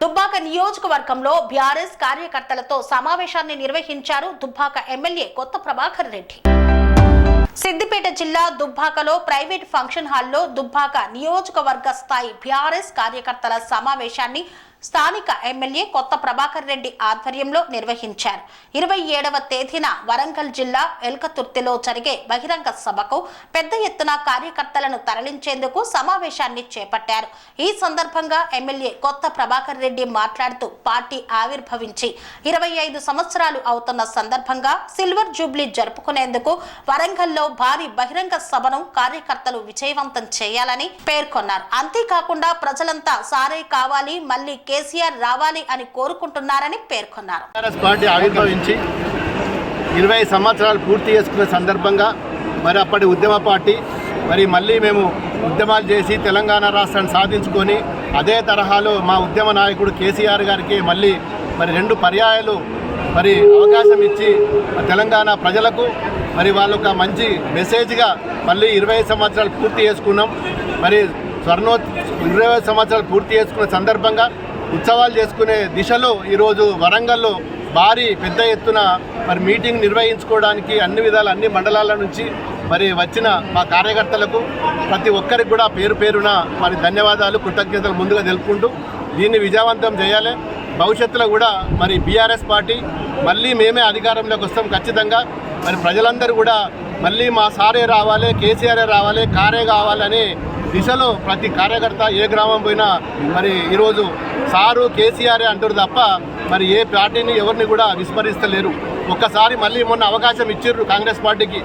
దుబ్బాక నియోజకవర్గంలో బీఆర్ఎస్ కార్యకర్తలతో సమావేశాన్ని నిర్వహించారు దుబ్బాక ఎమ్మెల్యే కొత్త ప్రభాకర్ రెడ్డి. సిద్దిపేట జిల్లా దుబ్బాకలో ప్రైవేట్ ఫంక్షన్ హాల్లో దుబ్బాక నియోజకవర్గ స్థాయి బీఆర్ఎస్ కార్యకర్తల సమావేశాన్ని స్థానిక ఎమ్మెల్యే కొత్త ప్రభాకర్ రెడ్డి ఆధ్వర్యంలో నిర్వహించారు. 27వ తేదీన వరంగల్ జిల్లా ఎల్కతుర్తిలో జరిగే బహిరంగ సభకు పెద్ద ఎత్తున కార్యకర్తలను తరలించేందుకు సమావేశాన్ని చేపట్టారు. ఈ సందర్భంగా ఎమ్మెల్యే కొత్త ప్రభాకర్ రెడ్డి మాట్లాడుతూ పార్టీ ఆవిర్భవించి 25 సంవత్సరాలు అవుతున్న సందర్భంగా సిల్వర్ జూబ్లీ జరుపుకునేందుకు వరంగల్లో భారీ బహిరంగ సభను కార్యకర్తలు విజయవంతం చేయాలని పేర్కొన్నారు. అంతేకాకుండా ప్రజలంతా సారే కావాలి, మళ్లీ కేసీఆర్ రావాలి అని కోరుకుంటున్నారని పేర్కొన్నారు. పార్టీ ఆవిర్భవించి 20 సంవత్సరాలు పూర్తి చేసుకున్న సందర్భంగా మరి అప్పటి ఉద్యమ పార్టీ మళ్ళీ మేము ఉద్యమాలు చేసి తెలంగాణ రాష్ట్రాన్ని సాధించుకొని అదే తరహాలో మా ఉద్యమ నాయకుడు కేసీఆర్ గారికి మళ్ళీ 2 పర్యాయాలు అవకాశం ఇచ్చి తెలంగాణ ప్రజలకు వాళ్ళొక మంచి మెసేజ్గా మళ్ళీ 20 సంవత్సరాలు పూర్తి చేసుకున్నాం. 20 సంవత్సరాలు పూర్తి చేసుకున్న సందర్భంగా ఉత్సవాలు చేసుకునే దిశలో ఈరోజు వరంగల్లో భారీ పెద్ద ఎత్తున మీటింగ్ నిర్వహించుకోవడానికి అన్ని విధాల అన్ని మండలాల నుంచి వచ్చిన మా కార్యకర్తలకు ప్రతి ఒక్కరికి కూడా పేరు పేరున ధన్యవాదాలు, కృతజ్ఞతలు ముందుగా తెలుపుకుంటూ దీన్ని విజయవంతం చేయాలి. భవిష్యత్తులో కూడా బీఆర్ఎస్ పార్టీ మళ్ళీ మేమే అధికారంలోకి వస్తాం ఖచ్చితంగా. ప్రజలందరూ కూడా మళ్ళీ మా సారే రావాలి, కేసీఆరే రావాలి, కారే కావాలని దిశలో ప్రతి కార్యకర్త ఏ గ్రామం పోయినా ఈరోజు సారు కేసీఆరే అంటారు తప్ప ఏ పార్టీని ఎవరిని కూడా విస్మరిస్తలేరు. ఒక్కసారి మళ్ళీ మొన్న అవకాశం ఇచ్చిర్రు కాంగ్రెస్ పార్టీకి.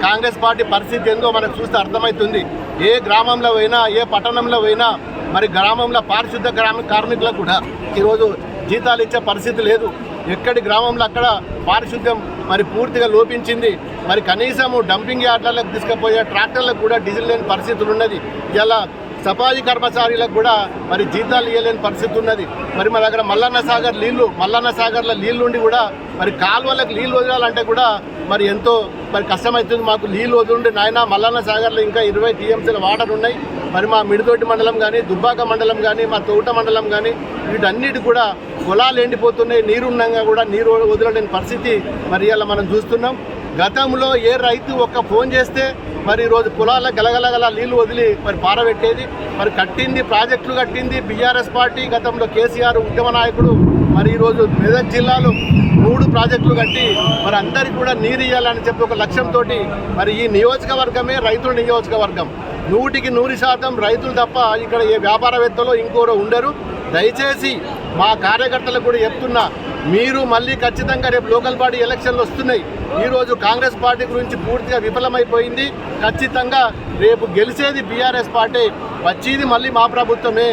కాంగ్రెస్ పార్టీ పరిస్థితి ఏందో మనకు చూస్తే అర్థమవుతుంది. ఏ గ్రామంలో పోయినా, ఏ పట్టణంలో పోయినా గ్రామంలో పారిశుద్ధ కార్మికులకు కూడా ఈరోజు జీతాలు ఇచ్చే పరిస్థితి లేదు. ఎక్కడి గ్రామంలో అక్కడ పారిశుద్ధ్యం పూర్తిగా లోపించింది. కనీసము డంపింగ్ యార్డ్లకు తీసుకుపోయే ట్రాక్టర్లకు కూడా డీజిల్ లేని పరిస్థితులు ఉన్నది. ఇలా సఫాయి కర్మచారులకు కూడా జీతాలు ఇవ్వలేని పరిస్థితి ఉన్నది. మా దగ్గర మల్లన్న సాగర్లో నీళ్లు ఉండి కూడా కాలువలకు నీళ్ళు వదలాలంటే కూడా ఎంతో కష్టమవుతుంది. మాకు నీళ్ళు వదులుండి నాయన మల్లన్న సాగర్లో ఇంకా 20 టీఎంసీల వాటర్ ఉన్నాయి. మా మిడితోటి మండలం కానీ, దుబ్బాక మండలం కానీ, మా తోట మండలం కానీ వీటన్నిటి కూడా పొలాలు ఎండిపోతున్నాయి. నీరున్నాగా కూడా నీరు వదలలేని పరిస్థితి ఇలా మనం చూస్తున్నాం. గతంలో ఏ రైతు ఒక్క ఫోన్ చేస్తే ఈరోజు పొలాల గలగలగల నీళ్లు వదిలి పారబెట్టేది. కట్టింది ప్రాజెక్టులు కట్టింది బీఆర్ఎస్ పార్టీ. గతంలో కేసీఆర్ ఉద్యమ నాయకుడు ఈరోజు మెదక్ జిల్లాలో 3 ప్రాజెక్టులు కట్టి అందరికీ కూడా నీరు ఇవ్వాలని చెప్పి ఒక లక్ష్యంతో ఈ నియోజకవర్గమే రైతుల నియోజకవర్గం. 100కి 100% రైతులు తప్ప ఇక్కడ ఏ వ్యాపారవేత్తలో ఇంకోరో ఉండరు. దయచేసి మా కార్యకర్తలకు కూడా చెప్తున్నా, మీరు మళ్ళీ ఖచ్చితంగా రేపు లోకల్ బాడీ ఎలక్షన్లు వస్తున్నాయి. ఈరోజు కాంగ్రెస్ పార్టీ గురించి పూర్తిగా విఫలమైపోయింది. ఖచ్చితంగా రేపు గెలిచేది బీఆర్ఎస్ పార్టీ, వచ్చేది మళ్ళీ మా ప్రభుత్వమే.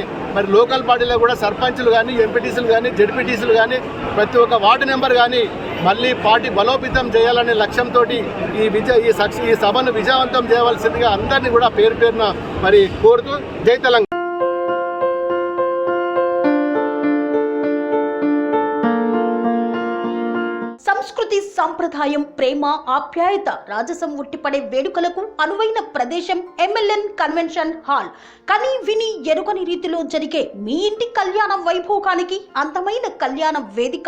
లోకల్ బాడీలో కూడా సర్పంచులు కానీ, ఎంపీటీసీలు కానీ, జెడ్పీటీసీలు కానీ, ప్రతి ఒక్క వార్డు నెంబర్ కానీ మళ్ళీ పార్టీ బలోపేతం చేయాలనే లక్ష్యంతో ఈ సభను విజయవంతం చేయవలసిందిగా అందరినీ కూడా పేరు పేరున కోరుతూ జై తెలంగాణ. సంస్కృతి, సంప్రదాయం, ప్రేమ, ఆప్యాయత, రాజసం ఉట్టిపడే వేడుకలకు అనువైన ప్రదేశం ఎంఎల్ఎన్ కన్వెన్షన్ హాల్. కని విని ఎరుగని రీతిలో జరిగే మీ ఇంటి కళ్యాణ వైభోగానికి అందమైన కళ్యాణ వేదిక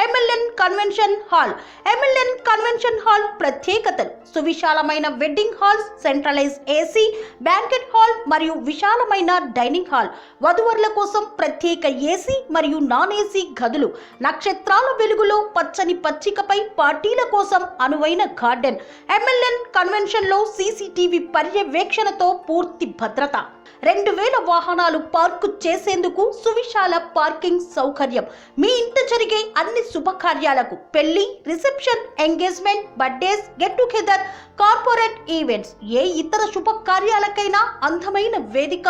MLN convention hall. MLN convention hall ప్రత్యేకతలు: సువిశాలమైన wedding halls, centralise AC banquet hall మరియు విశాలమైన డైనింగ్ హాల్, వధువరుల కోసం ప్రత్యేక ఏసీ మరియు నాన్ ఏసీ గదులు, నక్షత్రాల వెలుగులో పచ్చని పచ్చికపై పార్టీల కోసం అనువైన గార్డెన్. ఎంఎల్ఎన్ కన్వెన్షన్ లో సీసీటీవీ పర్యవేక్షణతో పూర్తి భద్రత. 2000 వాహనాలు పార్కు చేసేందుకు సువిశాల పార్కింగ్ సౌకర్యం. మీ ఇంట జరిగే అన్ని శుభకార్యాలకు, పెళ్లి, reception, engagement, birthdays, get together, corporate events, ఏ ఇతర శుభకార్యాలకైనా అందమైన వేదిక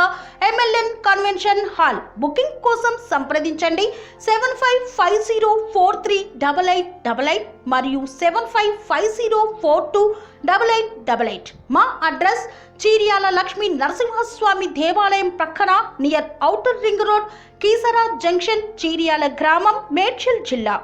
ఎంఎల్ఎన్ కన్వెన్షన్ హాల్. బుకింగ్ కోసం సంప్రదించండి 7550438888 మరియు 7550428888. మా అడ్రస్ చీర్యాల లక్ష్మీ నరసింహస్వామి దేవాలయం ప్రక్కన, near outer ring road, Keesara junction, Cheeryal గ్రామం, మేడ్చల్ జిల్లా.